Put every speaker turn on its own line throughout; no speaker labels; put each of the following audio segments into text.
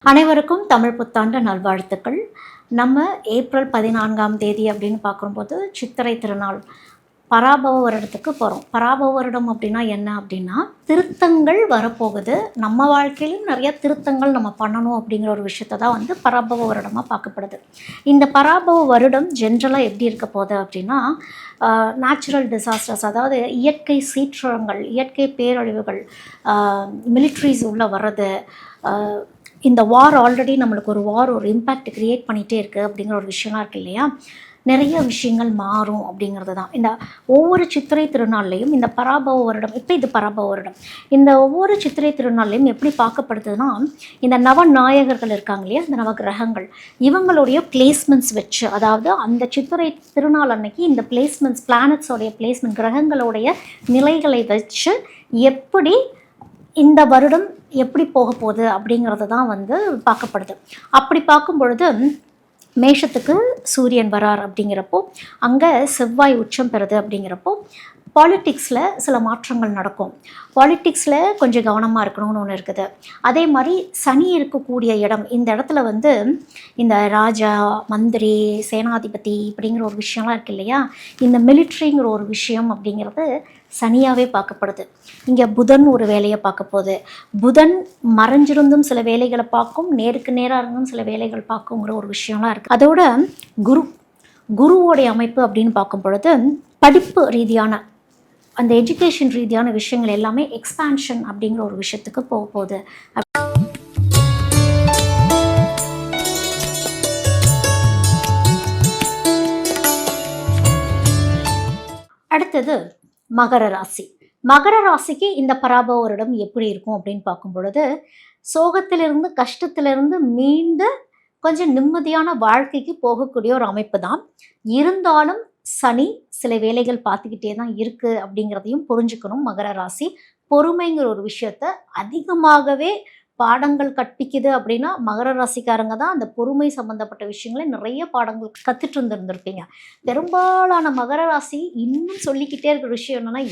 அனைவருக்கும் தமிழ் புத்தாண்டு நல்வாழ்த்துக்கள். நம்ம ஏப்ரல் 14ஆம் தேதி அப்படின்னு பார்க்கும்போது சித்திரை திருநாள் பராபவ வருடத்துக்கு போகிறோம். பராபவ வருடம் அப்படின்னா என்ன அப்படின்னா, திருத்தங்கள் வரப்போகுது. நம்ம வாழ்க்கையிலும் நிறைய திருத்தங்கள் நம்ம பண்ணணும் அப்படிங்கிற ஒரு விஷயத்தை தான் வந்து பராபவ வருடமாக பார்க்கப்படுது. இந்த பராபவ வருடம் ஜென்ரலாக எப்படி இருக்க போகுது அப்படின்னா, நேச்சுரல் டிசாஸ்டர்ஸ், அதாவது இயற்கை சீற்றங்கள், இயற்கை பேரழிவுகள், மிலிட்ரிஸ் உள்ளே வர்றது, இந்த வார் ஆல்ரெடி நம்மளுக்கு ஒரு இம்பேக்ட் க்ரியேட் பண்ணிகிட்டே இருக்குது அப்படிங்கிற ஒரு விஷயம்லாம் இருக்குது இல்லையா. நிறைய விஷயங்கள் மாறும் அப்படிங்கிறது தான். இந்த ஒவ்வொரு சித்திரை திருநாள்லையும் இந்த பராபவ வருடம், இப்போ இது பராபவ வருடம், இந்த ஒவ்வொரு சித்திரை திருநாள்லையும் எப்படி பார்க்கப்படுதுன்னா, இந்த நவநாயகர்கள் இருக்காங்க இல்லையா, இந்த நவகிரகங்கள், இவங்களுடைய பிளேஸ்மெண்ட்ஸ் வச்சு, அதாவது அந்த சித்திரை திருநாள் அன்னைக்கு இந்த பிளேஸ்மெண்ட்ஸ், பிளானட்ஸோடைய பிளேஸ்மெண்ட், கிரகங்களுடைய நிலைகளை வச்சு எப்படி இந்த வருடம் எப்படி போக போகுது அப்படிங்கிறது தான் வந்து பார்க்கப்படுது. அப்படி பார்க்கும் பொழுது மேஷத்துக்கு சூரியன் வரார் அப்படிங்கிறப்போ, அங்கே செவ்வாய் உச்சம் பெறுது அப்படிங்கிறப்போ, பாலிட்டிக்ஸில் சில மாற்றங்கள் நடக்கும். பாலிட்டிக்ஸில் கொஞ்சம் கவனமாக இருக்கணும்னு ஒன்று இருக்குது. அதே மாதிரி சனி இருக்கக்கூடிய இடம், இந்த இடத்துல வந்து இந்த ராஜா, மந்திரி, சேனாதிபதி இப்படிங்கிற ஒரு விஷயம்லாம் இருக்குது இல்லையா, இந்த மிலிட்ரிங்கிற ஒரு விஷயம் அப்படிங்கிறது சனியாகவே பார்க்கப்படுது. இங்கே புதன் ஒரு வேலையை பார்க்க போகுது. புதன் மறைஞ்சிருந்தும் சில வேலைகளை பார்க்கும், நேருக்கு நேராக இருந்தும் சில வேலைகள் பார்க்குங்கிற ஒரு விஷயம்லாம் இருக்குது. அதோட குருவோடைய அமைப்பு அப்படின்னு பார்க்கும் பொழுது, படிப்பு ரீதியான அந்த எஜுகேஷன் ரீதியான விஷயங்கள் எல்லாமே எக்ஸ்பான்ஷன் அப்படிங்கிற ஒரு விஷயத்துக்கு போக போகுது. அடுத்தது மகர ராசி. மகர ராசிக்கு இந்த பராபவ வருடம் எப்படி இருக்கும் அப்படின்னு பார்க்கும் பொழுது, சோகத்திலிருந்து, கஷ்டத்திலிருந்து மீண்டு கொஞ்சம் நிம்மதியான வாழ்க்கைக்கு போகக்கூடிய ஒரு அமைப்பு தான். இருந்தாலும் சனி சில வேலைகள் பார்த்துக்கிட்டே தான் இருக்குது அப்படிங்கிறதையும் புரிஞ்சுக்கணும். மகர ராசி பொறுமைங்கிற ஒரு விஷயத்த அதிகமாகவே பாடங்கள் கற்பிக்குது அப்படின்னா, மகர ராசிக்காரங்க தான் அந்த பொறுமை சம்மந்தப்பட்ட விஷயங்களை நிறைய பாடங்கள் கற்றுட்டு இருந்திருந்திருப்பீங்க. பெரும்பாலான மகர ராசி இன்னும் சொல்லிக்கிட்டே இருக்கிற விஷயம் என்னென்னா,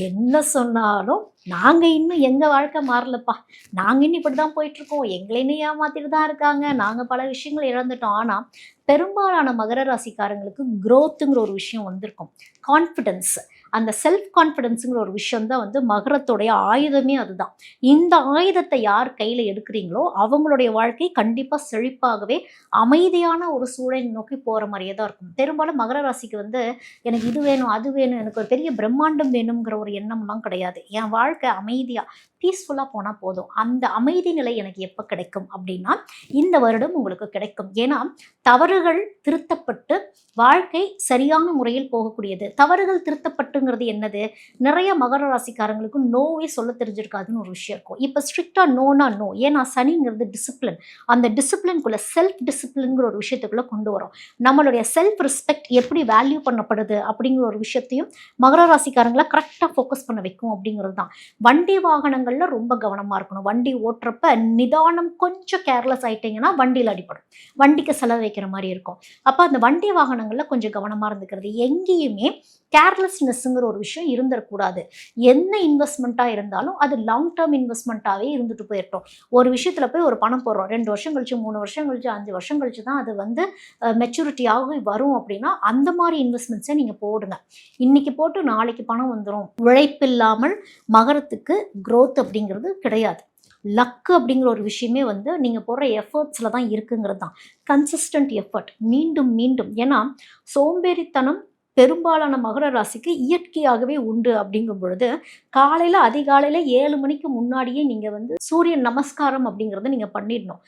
என்ன சொன்னாலும் நாங்கள் இன்னும் எங்கள் வாழ்க்கை மாறலப்பா, நாங்கள் இன்னும் இப்படி தான் போயிட்டுருக்கோம், எங்களை இன்னும் ஏமாத்திட்டு தான் இருக்காங்க, நாங்கள் பல விஷயங்கள் இழந்துட்டோம். ஆனால் பெரும்பாலான மகர ராசிக்காரங்களுக்கு க்ரோத்துங்கிற ஒரு விஷயம் வந்திருக்கும். கான்ஃபிடென்ஸ், அந்த செல்ஃப் கான்ஃபிடென்ஸுங்கிற ஒரு விஷயம் தான் வந்து மகரத்துடைய ஆயுதமே அதுதான். இந்த ஆயுதத்தை யார் கையில் எடுக்கிறீங்களோ அவங்களுடைய வாழ்க்கை கண்டிப்பாக செழிப்பாகவே அமைதியான ஒரு சூழலை நோக்கி போகிற மாதிரியே தான் இருக்கும். பெரும்பாலும் மகர ராசிக்கு வந்து எனக்கு இது வேணும், அது வேணும், எனக்கு ஒரு பெரிய பிரம்மாண்டம் வேணுங்கிற ஒரு எண்ணம்லாம் கிடையாது. என் வாழ்க்கை அமைதியாக பீஸ்ஃபுல்லாக போனால் போதும். அந்த அமைதி நிலை எனக்கு எப்போ கிடைக்கும் அப்படின்னா, இந்த வருடம் உங்களுக்கு கிடைக்கும். ஏன்னா தவறுகள் திருத்தப்பட்டு வாழ்க்கை சரியான முறையில் போகக்கூடியது. தவறுகள் திருத்தப்பட்டுங்கிறது என்னது, நிறைய மகர ராசிக்காரங்களுக்கு நோவே சொல்ல தெரிஞ்சிருக்காதுன்னு ஒரு விஷயம் இருக்கும். இப்போ ஸ்ட்ரிக்டாக நோனா நோ, ஏன்னா சனிங்கிறது டிசிப்ளின். அந்த டிசிப்ளின்குள்ளே செல்ஃப் டிசிப்ளின்ங்கிற ஒரு விஷயத்துக்குள்ளே கொண்டு வரும். நம்மளுடைய செல்ஃப் ரெஸ்பெக்ட் எப்படி வேல்யூ பண்ணப்படுது அப்படிங்கிற ஒரு விஷயத்தையும் மகர ராசிக்காரங்களை கரெக்டாக ஃபோக்கஸ் பண்ண வைக்கும் அப்படிங்கிறது தான். வண்டி வாகனங்களில் ரொம்ப கவனமாக இருக்கணும். வண்டி ஓட்டுறப்ப நிதானம், கொஞ்சம் கேர்லெஸ் ஆகிட்டிங்கன்னா வண்டியில் அடிப்படும், வண்டிக்கு செலவு வைக்கிற மாதிரி இருக்கும். அப்போ அந்த வண்டி வாகனங்களில் கொஞ்சம் கவனமாக இருந்துக்கிறது. எங்கேயுமே கேர்லெஸ்னஸ்ங்கிற ஒரு விஷயம் இருந்துடக்கூடாது. என்ன இன்வெஸ்ட்மெண்ட்டாக இருந்தாலும் அது லாங் டேர்ம் இன்வெஸ்ட்மெண்ட்டாகவே இருந்துட்டு போயிட்டோம். ஒரு விஷயத்தில் போய் ஒரு பணம் போடுறோம், 2 வருஷம் கழிச்சு, 3 வருஷம் கழிச்சு, 5 வருஷம் கழிச்சு தான் அது வந்து மெச்சூரிட்டி ஆகி வரும் அப்படின்னா, அந்த மாதிரி இன்வெஸ்ட்மெண்ட்ஸை நீங்கள் போடுங்க. இன்னைக்கு போட்டு நாளைக்கு பணம் வந்துடும். உழைப்பில்லாமல் மகரத்துக்கு க்ரோத் அப்படிங்கிறது கிடையாது. லக்கு அப்படிங்கிற ஒரு விஷயமே வந்து நீங்கள் போடுற எஃபர்ட்ஸில் தான் இருக்குங்கிறது தான். கன்சிஸ்டன்ட் எஃபர்ட், மீண்டும் மீண்டும். ஏன்னா சோம்பேறித்தனம் பெரும்பாலான மகர ராசிக்கு இயற்கையாகவே உண்டு. அப்படிங்கும் பொழுது காலையில் அதிகாலையில் 7 மணிக்கு முன்னாடியே நீங்கள் வந்து சூரிய நமஸ்காரம் அப்படிங்கிறத நீங்கள் பண்ணிடணும்.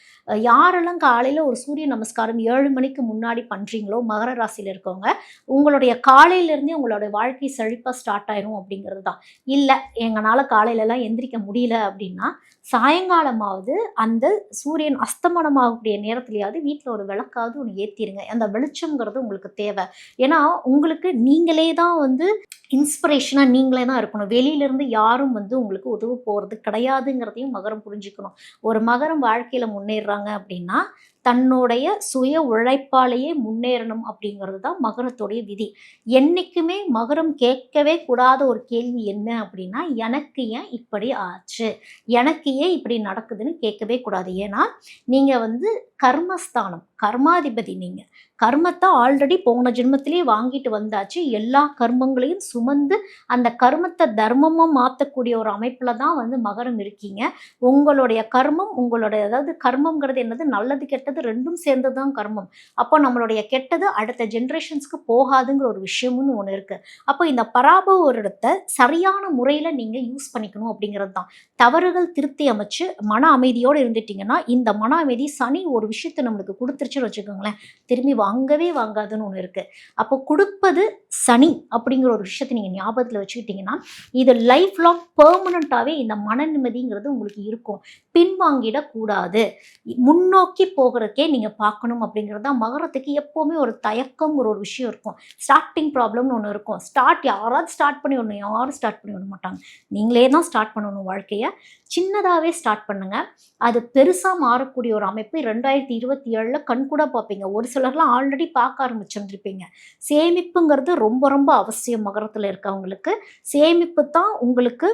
யாரெல்லாம் காலையில் ஒரு சூரிய நமஸ்காரம் 7 மணிக்கு முன்னாடி பண்ணுறீங்களோ மகர ராசியில் இருக்கவங்க, உங்களுடைய காலையிலேருந்தே உங்களுடைய வாழ்க்கை செழிப்பாக ஸ்டார்ட் ஆயிரும் அப்படிங்கிறது தான். இல்லை எங்களால் காலையிலலாம் எந்திரிக்க முடியல அப்படின்னா, சாயங்காலமாவது அந்த சூரியன் அஸ்தமனமாகக்கூடிய நேரத்துலையாவது வீட்டில் ஒரு விளக்காவது ஒன்று ஏற்றிடுங்க. அந்த வெளிச்சங்கிறது உங்களுக்கு தேவை. ஏன்னா உங்களுக்கு நீங்களே தான் வந்து இன்ஸ்பிரேஷனாக நீங்களே தான் இருக்கணும். வெளியிலேருந்து யாரும் வந்து உங்களுக்கு உதவ போகிறது கிடையாதுங்கிறதையும் மகரம் புரிஞ்சுக்கணும். ஒரு மகரம் வாழ்க்கையில் முன்னேறுறாங்க அப்படின்னா தன்னுடைய சுய உழைப்பாலேயே முன்னேறணும் அப்படிங்கிறது தான் மகரத்துடைய விதி. என்றைக்குமே மகரம் கேட்கவே கூடாத ஒரு கேள்வி என்ன அப்படின்னா, எனக்கு ஏன் இப்படி ஆச்சு? எனக்கு ஏன் இப்படி நடக்குதுன்னு கேட்கவே கூடாது. ஏன்னா நீங்கள் வந்து கர்மஸ்தானம், கர்மாதிபதி நீங்க. கர்மத்தை ஆல்ரெடி போன ஜென்மத்திலேயே வாங்கிட்டு வந்தாச்சு. எல்லா கர்மங்களையும் சுமந்து அந்த கர்மத்தை தர்மமா மாத்தக்கூடிய ஒரு அமைப்புல தான் வந்து மகரம் இருக்கீங்க. உங்களுடைய கர்மம் அதாவது கர்மம்ங்கிறது என்னது? நல்லது, கெட்டது 2ம் சேர்ந்தது தான் கர்மம். அப்போ நம்மளுடைய கெட்டது அடுத்த ஜெனரேஷன்ஸ்க்கு போகாதுங்கிற ஒரு விஷயம்னு ஒண்ணு இருக்கு. அப்போ இந்த பராபவ வருடத்தை சரியான முறையில நீங்க யூஸ் பண்ணிக்கணும் அப்படிங்கிறது தான். தவறுகள் திருத்தி அமைச்சு மன அமைதியோடு இருந்துட்டீங்கன்னா, இந்த மன அமைதி சனி ஒரு விஷயத்தை நம்மளுக்கு குடுத்துருச்சுன்னு வச்சுக்கோங்களேன், திரும்பி வாங்கவே வாங்காதுன்னு ஒண்ணு இருக்கு. அப்போ குடுப்பது சனி அப்படிங்கிற ஒரு விஷயத்தை நீங்க ஞாபகத்துல வச்சுக்கிட்டீங்கன்னா, இது லைஃப் லாங் பெர்மனன்ட்டாவே இந்த மன நிம்மதிங்கிறது உங்களுக்கு இருக்கும். பின்வாங்கிடக்கூடாது. முன்னோக்கி போகிறதுக்கே நீங்க பார்க்கணும் அப்படிங்கிறது தான் மகரத்துக்கு எப்பவுமே ஒரு தயக்கம்ங்கிற ஒரு விஷயம் இருக்கும். ஸ்டார்ட்டிங் ப்ராப்ளம்னு ஒண்ணு இருக்கும். யாராவது ஸ்டார்ட் பண்ணி விடணும். யாரும் ஸ்டார்ட் பண்ணி விட மாட்டாங்க. நீங்களே தான் ஸ்டார்ட் பண்ணணும் வாழ்க்கைய. சின்னதாவே ஸ்டார்ட் பண்ணுங்க. அது பெருசா மாறக்கூடிய ஒரு அமைப்பு 2027ல கண்கூடா பார்ப்பீங்க. ஒரு சிலர்லாம் ஆல்ரெடி பார்க்க ஆரம்பிச்சிருந்திருப்பீங்க. சேமிப்புங்கிறது ரொம்ப ரொம்ப அவசியம் மகரத்துல இருக்கவங்களுக்கு. சேமிப்பு தான் உங்களுக்கு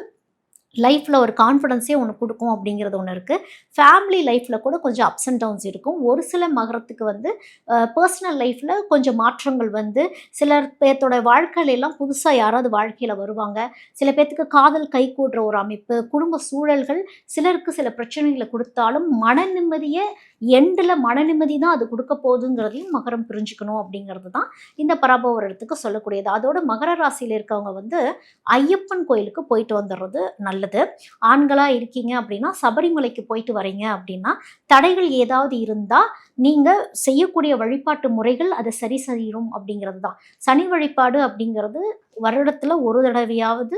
லைஃப்பில் ஒரு கான்ஃபிடென்ஸே ஒன்று கொடுக்கும் அப்படிங்கிறது ஒன்று இருக்குது. ஃபேமிலி லைஃப்பில் கூட கொஞ்சம் அப்ஸ் அண்ட் டவுன்ஸ் இருக்கும். ஒரு சில மகரத்துக்கு வந்து பர்சனல் லைஃப்பில் கொஞ்சம் மாற்றங்கள் வந்து சிலர் பேர்த்தோட வாழ்க்கையிலெல்லாம் புதுசாக யாராவது வாழ்க்கையில் வருவாங்க. சில பேர்த்துக்கு காதல் கைகூடுற ஒரு அமைப்பு, குடும்ப சூழல்கள் சிலருக்கு சில பிரச்சனைகளை கொடுத்தாலும் மன நிம்மதியை மன நிம்மதி தான் அது கொடுக்க போகுதுங்கிறதையும் மகரம் புரிஞ்சுக்கணும் அப்படிங்கிறது தான் இந்த பராபவ வருடத்துக்கு சொல்லக்கூடியது. அதோட மகர ராசியில் இருக்கவங்க வந்து ஐயப்பன் கோயிலுக்கு போயிட்டு வந்துடுறது நல்லது. ஆண்களா இருக்கீங்க அப்படின்னா சபரிமலைக்கு போயிட்டு வரீங்க அப்படின்னா தடைகள் ஏதாவது இருந்தா நீங்க செய்யக்கூடிய வழிபாட்டு முறைகள் அதை சரி செய்யும் அப்படிங்கிறது தான். சனி வழிபாடு அப்படிங்கிறது வருடத்துல ஒரு தடவையாவது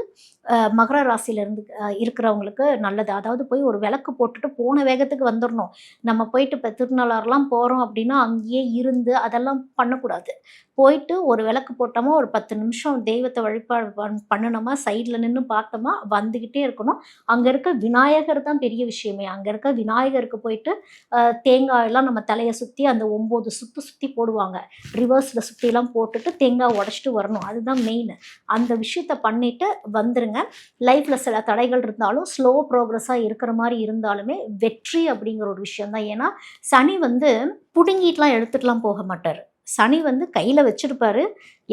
மகர ராசியில இருந்து இருக்கிறவங்களுக்கு நல்லது. அதாவது போய் ஒரு விளக்கு போட்டுட்டு போன வேகத்துக்கு வந்துடணும். நம்ம போயிட்டு இப்போ திருநள்ளாறுலாம் போறோம் அப்படின்னா அங்கேயே இருந்து அதெல்லாம் பண்ணக்கூடாது. போயிட்டு ஒரு விளக்கு போட்டோமா, ஒரு 10 நிமிஷம் தெய்வத்தை வழிபாடு பண்ணணுமா, சைடில் நின்று பார்த்தோமா, வந்துக்கிட்டே இருக்கணும். அங்கே இருக்க விநாயகர் தான் பெரிய விஷயமே. அங்கே இருக்க விநாயகருக்கு போயிட்டு தேங்காயெல்லாம் நம்ம தலையை சுற்றி அந்த 9 சுற்றி போடுவாங்க. ரிவர்ஸில் சுற்றிலாம் போட்டுட்டு தேங்காய் உடச்சிட்டு வரணும். அதுதான் மெயின். அந்த விஷயத்த பண்ணிட்டு வந்துருங்க. லைஃப்பில் சில தடைகள் இருந்தாலும் ஸ்லோ ப்ரோக்ரஸாக இருக்கிற மாதிரி இருந்தாலுமே வெற்றி அப்படிங்கிற ஒரு விஷயம் தான். ஏன்னா சனி வந்து புடுங்கிட்டுலாம் எடுத்துட்டுலாம் போக மாட்டார். சனி வந்து கையில் வச்சிருப்பாரு.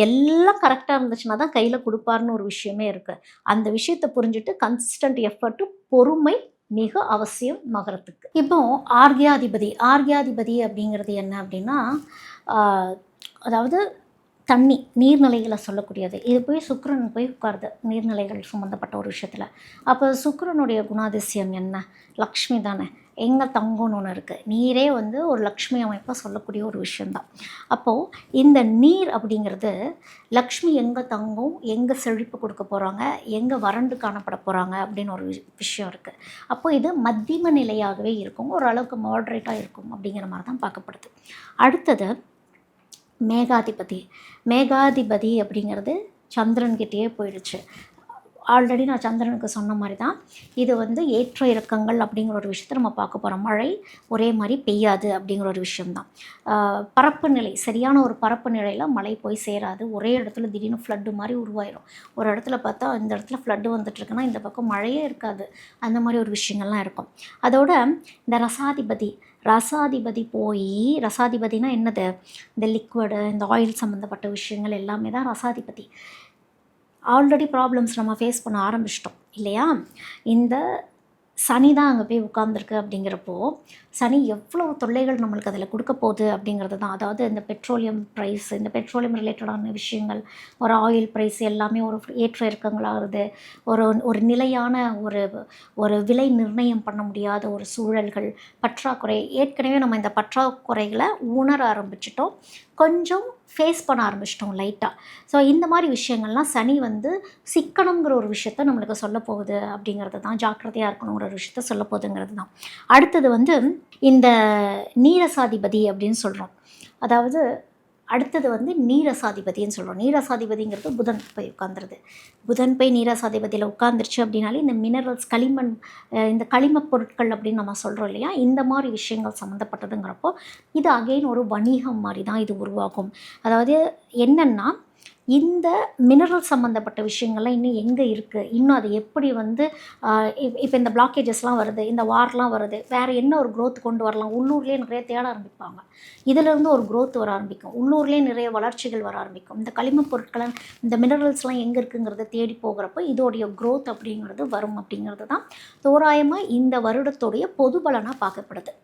எல்லாம் கரெக்டாக இருந்துச்சுன்னா தான் கையில் கொடுப்பாருன்னு ஒரு விஷயமே இருக்குது. அந்த விஷயத்தை புரிஞ்சுட்டு கன்சிஸ்டன்ட் எஃபர்ட்டு, பொறுமை மிக அவசியம் மகரத்துக்கு. இப்போ ஆர்கியாதிபதி அப்படிங்கிறது என்ன அப்படின்னா, அதாவது தண்ணி, நீர்நிலைகளை சொல்லக்கூடியது. இது போய் சுக்கிரன் போய் உட்காருது நீர்நிலைகள் சம்மந்தப்பட்ட ஒரு விஷயத்தில். அப்போ சுக்கிரனுடைய குணாதிசயம் என்ன? லக்ஷ்மி தானே. எங்கே தங்கம்னு ஒன்று இருக்குது. நீரே வந்து ஒரு லக்ஷ்மி அமைப்பாக சொல்லக்கூடிய ஒரு விஷயந்தான். அப்போது இந்த நீர் அப்படிங்கிறது லக்ஷ்மி எங்கே தங்கும், எங்கே செழிப்பு கொடுக்க போகிறாங்க, எங்கே வறண்டு காணப்பட போகிறாங்க அப்படின்னு ஒரு விஷயம் இருக்குது. அப்போது இது மத்தியம நிலையாகவே இருக்கும், ஓரளவுக்கு மாட்ரேட்டாக இருக்கும் அப்படிங்கிற மாதிரி தான் பார்க்கப்படுது. அடுத்தது மேகாதிபதி அப்படிங்கிறது சந்திரன்கிட்டயே போயிடுச்சு. ஆல்ரெடி நான் சந்திரனுக்கு சொன்ன மாதிரி தான் இது வந்து ஏற்ற இறக்கங்கள் அப்படிங்கிற ஒரு விஷயத்தை நம்ம பார்க்க போகிறோம். மழை ஒரே மாதிரி பெய்யாது அப்படிங்கிற ஒரு விஷயம்தான். பரப்பு நிலை, சரியான ஒரு பரப்பு நிலையில் மழை போய் சேராது. ஒரே இடத்துல திடீர்னு ஃப்ளட்டு மாதிரி உருவாயிடும். ஒரு இடத்துல பார்த்தா இந்த இடத்துல ஃப்ளட்டு வந்துட்டுருக்குன்னா இந்த பக்கம் மழையே இருக்காது. அந்த மாதிரி ஒரு விஷயங்கள்லாம் இருக்கும். அதோட இந்த ரசாதிபதினா என்னது? இந்த லிக்விடு, இந்த ஆயில் சம்மந்தப்பட்ட விஷயங்கள் எல்லாமே தான் ரசாதிபதி. ஆல்ரெடி ப்ராப்ளம்ஸ் நம்ம ஃபேஸ் பண்ண ஆரம்பிச்சிட்டோம் இல்லையா? இந்த சனி தான் அங்கே போய் உட்கார்ந்துருக்கு. அப்படிங்கிறப்போ சனி எவ்வளோ தொல்லைகள் நம்மளுக்கு அதில் கொடுக்க போகுது அப்படிங்கிறது தான். அதாவது இந்த பெட்ரோலியம் ப்ரைஸ், இந்த பெட்ரோலியம் ரிலேட்டடான விஷயங்கள், ஒரு ஆயில் ப்ரைஸ் எல்லாமே ஒரு ஏற்ற இறக்கங்களாகிறது. ஒரு நிலையான ஒரு விலை நிர்ணயம் பண்ண முடியாத ஒரு சூழல்கள், பற்றாக்குறை. ஏற்கனவே நம்ம இந்த பற்றாக்குறைகளை உணர ஆரம்பிச்சிட்டோம், கொஞ்சம் ஃபேஸ் பண்ண ஆரம்பிச்சிட்டோம் லைட்டாக. ஸோ இந்த மாதிரி விஷயங்கள்லாம் சனி வந்து சிக்கனங்கிற ஒரு விஷயத்த நம்மளுக்கு சொல்ல போகுது அப்படிங்கிறது தான். ஜாக்கிரதையாக இருக்கணுங்கிற ஒரு விஷயத்த சொல்ல போகுதுங்கிறது தான். அடுத்தது வந்து இந்த நீரசாதிபதி அப்படின்னு சொல்கிறோம். அதாவது அடுத்தது வந்து நீரசாதிபதின்னு சொல்கிறோம். நீரசாதிபதிங்கிறது புதன் போய் உட்காந்துருது. புதன் போய் நீரசாதிபதியில் உட்காந்துருச்சு அப்படின்னாலே இந்த மினரல்ஸ் களிமண், இந்த களிமப் பொருட்கள் அப்படின்னு நம்ம சொல்கிறோம் இல்லையா, இந்த மாதிரி விஷயங்கள் சம்மந்தப்பட்டதுங்கிறப்போ இது அகெயின் ஒரு வணிகம் மாதிரி தான் இது உருவாகும். அதாவது என்னென்னா, இந்த மினரல் சம்மந்தப்பட்ட விஷயங்கள்லாம் இன்னும் எங்கே இருக்குது, இன்னும் அது எப்படி வந்து இப்போ இந்த பிளாக்கேஜஸ்லாம் வருது, இந்த வார்லாம் வருது, வேறு என்ன ஒரு க்ரோத் கொண்டு வரலாம், உள்ளூர்லேயே நிறைய தேட ஆரம்பிப்பாங்க. இதிலேருந்து ஒரு க்ரோத் வர ஆரம்பிக்கும், உள்ளூர்லேயே நிறைய வளர்ச்சிகள் வர ஆரம்பிக்கும். இந்த களிமண் பொருட்களை, இந்த மினரல்ஸ்லாம் எங்கே இருக்குங்கிறத தேடி போகிறப்போ இதோடைய க்ரோத் அப்படிங்கிறது வரும் அப்படிங்கிறது தான் தோராயமாக இந்த வருடத்துடைய பொது பலனாக பார்க்கப்படுது.